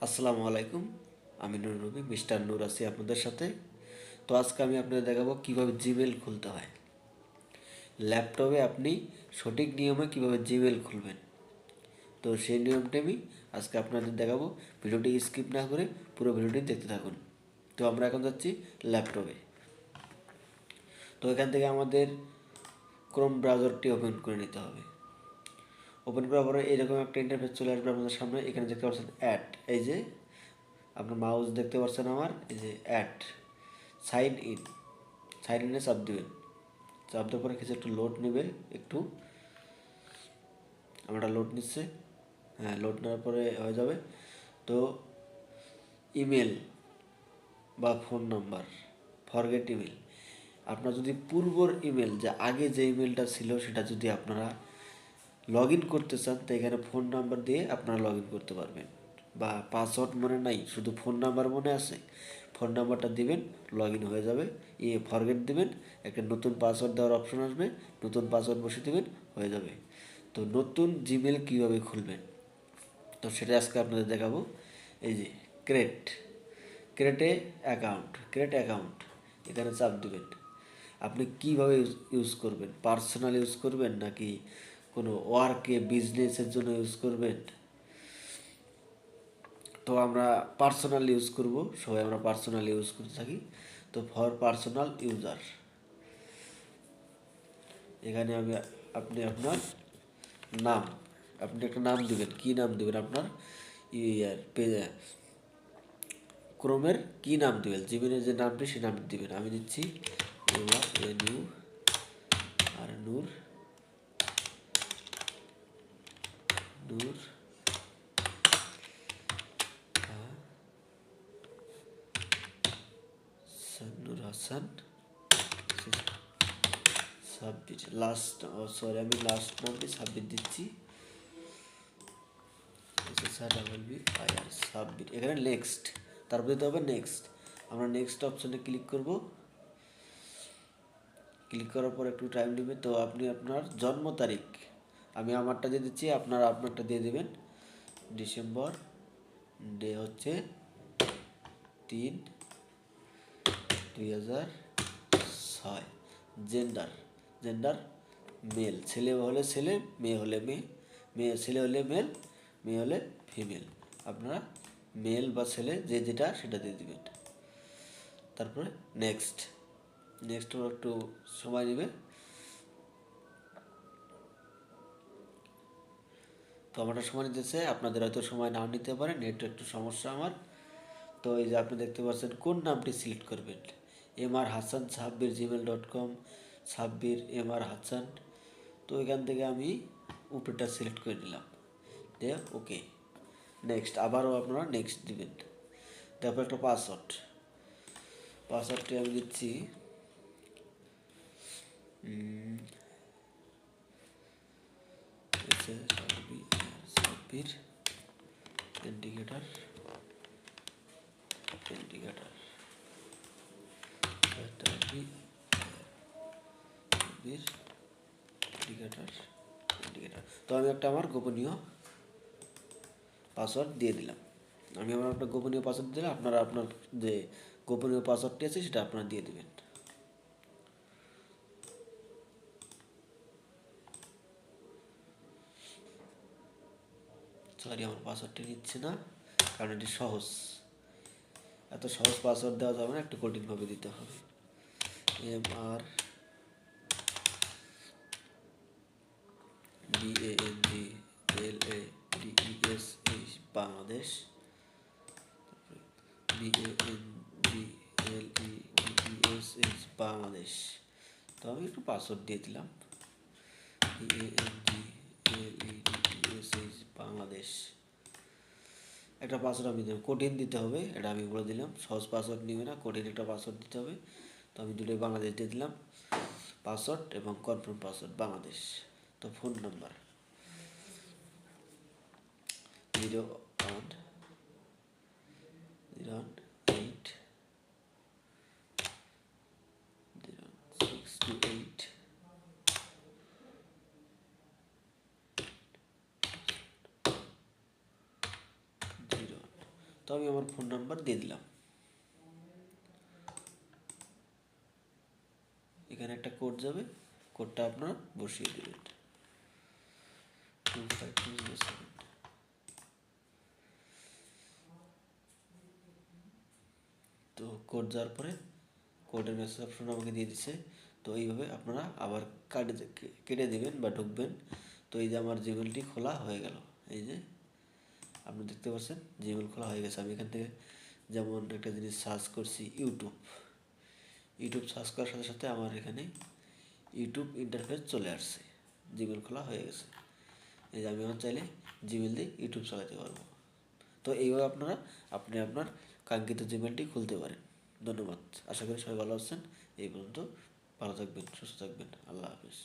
আসসালামু আলাইকুম। আমি নুর নবী, মিস্টার নূর আছি আপনাদের সাথে। তো আজকে আমি আপনাদের দেখাবো কিভাবে জিমেল খুলতে হয়। ল্যাপটপে আপনি সঠিক নিয়মে কিভাবে জিমেল খুলবেন। তো সেই নিয়মটা আমি আজকে আপনাদের দেখাবো। ভিডিওটি স্কিপ না করে পুরো ভিডিওটি দেখতে থাকুন। তো আমরা এখন যাচ্ছি ল্যাপটপে। তো এখান থেকে আমাদের ক্রোম ব্রাউজারটি ওপেন করে নিতে হবে। ওপেন করার পরে এরকম একটা ইন্টারফেস চলে আসবে আপনাদের সামনে। এখানে দেখতে পাচ্ছেন অ্যাড, এই যে আপনার মাউস দেখতে পাচ্ছেন আমার, এই যে অ্যাড সাইন ইন, সাইন ইনে চাপ দেবেন। চাপ দেওয়ার পরে কিছু একটু লোড নেবে, একটু আমরা লোড নিচ্ছে। হ্যাঁ, লোড নেওয়ার পরে হয়ে যাবে। তো ইমেল বা ফোন নাম্বার, ফরগেট ইমেল, আপনার যদি পূর্বর ইমেল, যে আগে যে ইমেলটা ছিল সেটা যদি আপনারা লগ ইন করতে চান, তো এখানে ফোন নাম্বার দিয়ে আপনারা লগ ইন করতে পারবেন। বা পাসওয়ার্ড মনে নাই, শুধু ফোন নাম্বার মনে আছে, ফোন নাম্বারটা দিবেন, লগ ইন হয়ে যাবে। ফরগেট দিবেন, একটা নতুন পাসওয়ার্ড দেওয়ার অপশন আসবে, নতুন পাসওয়ার্ড বসিয়ে দেবেন, হয়ে যাবে। তো নতুন জিমেল কীভাবে খুলবেন, তো সেটা আজকে আপনাদের দেখাবো। এই যে ক্রিয়েট, ক্রিয়েট অ্যাকাউন্ট, এখানে চাপ দিবেন। আপনি কীভাবে ইউজ করবেন, পার্সোনাল ইউজ করবেন নাকি কোনো ওয়ার্কে বিজনেসের জন্য ইউজ করবেন। তো আমরা পার্সোনাল ইউজ করব, সবাই আমরা পার্সোনাল ইউজ করতে থাকি। তো ফর পার্সোনাল ইউজার, এখানে আপনি আপনার নাম, আপনি একটা নাম দিবেন। কী নাম দিবেন আপনার পেজে, ক্রোমের কী নাম দিবেন, জিমেলের যে নামটি সেই নামটি দিবেন। আমি দিচ্ছি NU আর নূর, নূর নূর হাসান সাব্বির। আমি লাস্ট নামটি সাব্বির দিচ্ছি, সাব্বির। এখানে নেক্সট, তারপরে দিতে হবে নেক্সট। আমরা নেক্সট অপশানে ক্লিক করব। ক্লিক করার পর একটু টাইম নেবে। তো আপনি আপনার জন্ম তারিখ, আমি আমারটা দিয়ে দিচ্ছি, আপনারটা দিয়ে দেবেন। ডিসেম্বর, ডে হচ্ছে 3/2006। জেন্ডার মেল, ছেলে হলে ছেলে, মেয়ে হলে মেয়ে, ছেলে হলে মেল, মেয়ে হলে ফিমেল। আপনারা মেল বা ছেলে যে যেটা সেটা দিয়ে দেবেন। তারপরে নেক্সট একটু সময় নেবে। তো আমারটা সময় নিতেছে, আপনাদের হয়তো সময় নাও নিতে পারে, নেট একটু সমস্যা আমার। তো এই যে আপনি দেখতে পাচ্ছেন কোন নামটি সিলেক্ট করবেন। MR Hasan Sabbir gmail.com, Sabbir MR Hasan. তো এখান থেকে আমি উপরেটা সিলেক্ট করে নিলাম, দিয়ে ওকে নেক্সট। আবারও আপনারা নেক্সট দিবেন। তারপর একটা পাসওয়ার্ডটি আমি দিচ্ছি Sabbir indicator indicator indicator indicator. তো আমি একটা আমার গোপনীয় পাসওয়ার্ড দিয়ে দিলাম। আমি আমার একটা গোপনীয় পাসওয়ার্ড দিলাম, আপনারা আপনার যে গোপনীয় পাসওয়ার্ডটি আছে সেটা আপনারা দিয়ে দেবেন। সরি, আমার পাসওয়ার্ডটি নিচ্ছে না, কারণ এটি সহজ। এত সহজ পাসওয়ার্ড দেওয়া যাবে না, একটু কঠিনভাবে দিতে হবে। MRBANGLADES Bangladesh, BANGLEDES Bangladesh. তো আমি একটু পাসওয়ার্ড দিয়ে দিলাম, BANGLEDES বাংলাদেশ। একটা পাসওয়ার্ড আমি দেবো, কঠিন দিতে হবে, এটা আমি বলে দিলাম। সহজ পাসওয়ার্ড নিবে না, কঠিন একটা পাসওয়ার্ড দিতে হবে। তো আমি দুটোই বাংলাদেশ দিয়ে দিলাম, পাসওয়ার্ড এবং কনফার্ম পাসওয়ার্ড বাংলাদেশ। তো ফোন নাম্বার 0180628 0। তো আমি আমার ফোন নাম্বার দিয়ে দিলাম। এখানে একটা কোড যাবে, কোডটা আপনারা বসিয়ে দেবেন 25207। তো কোড যাওয়ার পরে কোডের মেসেজ অপশন আমাকে দিয়ে দিচ্ছে। তো এইভাবে আপনারা আবার কেটে দেবেন বা ঢুকবেন। তো এই যে আমার জিমেলটি খোলা হয়ে গেল, এই যে আপনি দেখতে পাচ্ছেন জিমেল খোলা হয়ে গেছে। আমি এখান থেকে যেমন একটা জিনিস সার্চ করছি ইউটিউব সার্চ করার সাথে সাথে আমার এখানে ইউটিউব ইন্টারফেস চলে আসছে, জিমেল খোলা হয়ে গেছে। এই যে আমি আমার চাইলে জিমেল দিয়ে ইউটিউব চালাতে পারবো। তো এইভাবে আপনি আপনার কাঙ্ক্ষিত জিমেলটি খুলতে পারেন। ধন্যবাদ। আশা করি সবাই ভালো আছেন। এই পর্যন্ত ভালো থাকবেন, সুস্থ থাকবেন। আল্লাহ হাফিজ।